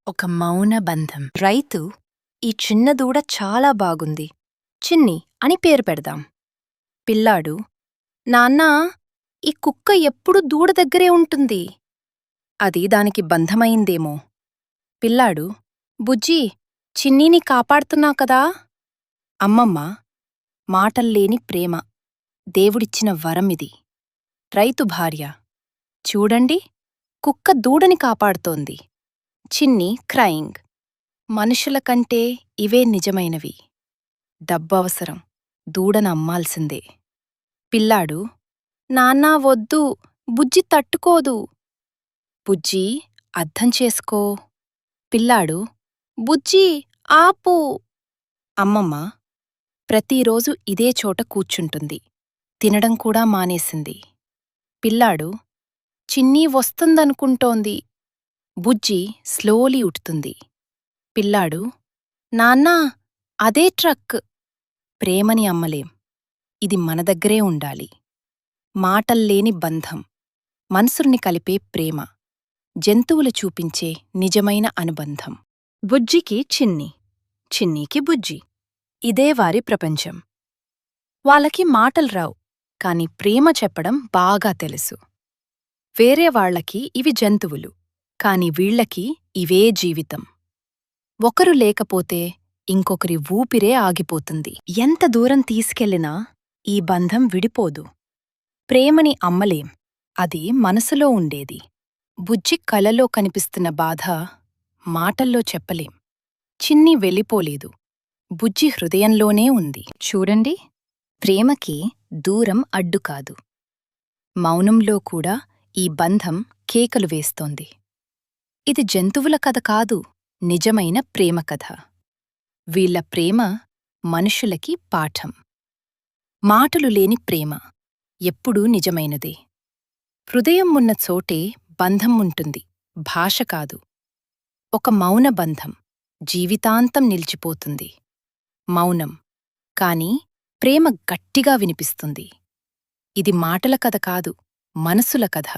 ఒక మౌన బంధం. రైతు, ఈ చిన్న దూడ చాలా బాగుంది, చిన్ని అని పేరు పెడదాం. పిల్లాడు, నాన్నా, ఈ కుక్క ఎప్పుడూ దూడ దగ్గరే ఉంటుంది. అది దానికి బంధమైందేమో. పిల్లాడు, బుజ్జీ, చిన్నీని కాపాడుతున్నావు కదా. అమ్మమ్మ, మాటల్లేని ప్రేమ, దేవుడిచ్చిన వరమిది. రైతు భార్య, చూడండి, కుక్క దూడని కాపాడుతోంది. చిన్ని క్రయింగ్, మనుషుల కంటే ఇవే నిజమైనవి. డబ్బవసరం, దూడను అమ్మాల్సిందే. పిల్లాడు, నాన్నా వద్దు, బుజ్జి తట్టుకోదు. బుజ్జీ, అర్థం చేసుకో. పిల్లాడు, బుజ్జీ, ఆపు. అమ్మమ్మ, ప్రతిరోజు ఇదే చోట కూర్చుంటుంది, తినడం కూడా మానేసింది. పిల్లాడు, చిన్నీ వస్తుందనుకుంటోంది. బుజ్జి స్లోలీ ఉఠుతుంది. పిల్లాడు, నాన్నా, అదే ట్రక్. ప్రేమని అమ్మలేం, ఇది మన దగ్గరే ఉండాలి. మాటల్లేని బంధం, మనసుల్ని కలిపే ప్రేమ, జంతువులు చూపించే నిజమైన అనుబంధం. బుజ్జికి చిన్ని, చిన్నీకి బుజ్జి, ఇదే వారి ప్రపంచం. వాళ్ళకి మాటల్రావు, కాని ప్రేమ చెప్పడం బాగా తెలుసు. వేరే వాళ్లకి ఇవి జంతువులు, కాని వీళ్లకి ఇవే జీవితం. ఒకరు లేకపోతే ఇంకొకరి ఊపిరే ఆగిపోతుంది. ఎంత దూరం తీసుకెళ్లినా ఈ బంధం విడిపోదు. ప్రేమని అమ్మలేం, అది మనసులో ఉండేది. బుజ్జి కలలో కనిపిస్తున్న బాధ మాటల్లో చెప్పలేం. చిన్ని వెళ్ళిపోలేదు, బుజ్జి హృదయంలోనే ఉంది. చూడండి, ప్రేమకి దూరం అడ్డుకాదు. మౌనంలో కూడా ఈ బంధం కేకలు వేస్తోంది. ఇది జంతువుల కథ కాదు, నిజమైన ప్రేమ కథ. వీళ్ల ప్రేమ మనుషులకి పాఠం. మాటలు లేని ప్రేమ ఎప్పుడూ నిజమైనదే. హృదయం ఉన్న చోటే బంధం ఉంటుంది, భాష కాదు. ఒక మౌన బంధం జీవితాంతం నిలిచిపోతుంది. మౌనం, కాని ప్రేమ గట్టిగా వినిపిస్తుంది. ఇది మాటల కథ కాదు, మనసుల కథ.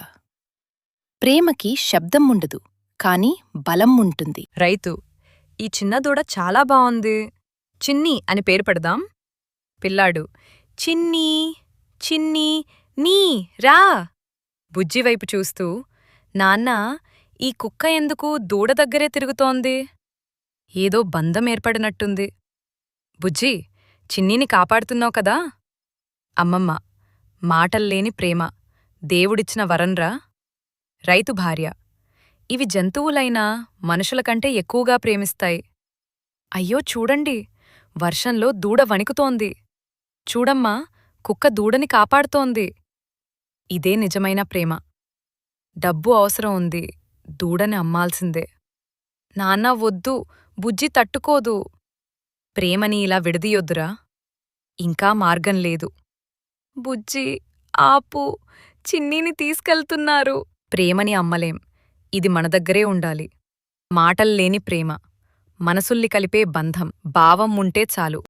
ప్రేమకి శబ్దం ఉండదు, కాని బలం ఉంటుంది. రైతు, ఈ చిన్న దూడ చాలా బావుంది, చిన్ని అని పేరు పెడదాం. పిల్లాడు, చిన్నీ, చిన్నీ, నీ రా. బుజ్జివైపు చూస్తూ, నాన్నా, ఈ కుక్క ఎందుకు దూడ దగ్గరే తిరుగుతోంది? ఏదో బంధం ఏర్పడినట్టుంది. బుజ్జి, చిన్నీని కాపాడుతున్నావు కదా. అమ్మమ్మ, మాటల్లేని ప్రేమ, దేవుడిచ్చిన వరంరా. రైతు భార్య, ఇవి జంతువులైనా మనుషుల కంటే ఎక్కువగా ప్రేమిస్తాయి. అయ్యో చూడండి, వర్షంలో దూడ వణికుతోంది. చూడమ్మా, కుక్క దూడని కాపాడుతోంది. ఇదే నిజమైన ప్రేమ. డబ్బు అవసరం ఉంది, దూడని అమ్మాల్సిందే. నాన్నా వద్దు, బుజ్జి తట్టుకోదు. ప్రేమని ఇలా విడదీయొద్దురా, ఇంకా మార్గం లేదు. బుజ్జి, ఆపు, చిన్నీని తీసుకెళ్తున్నారు. ప్రేమని అమ్మలేం, ఇది మన దగ్గరే ఉండాలి. మాటల్లేని ప్రేమ, మనసుల్ని కలిపే బంధం, భావం ఉంటే చాలు.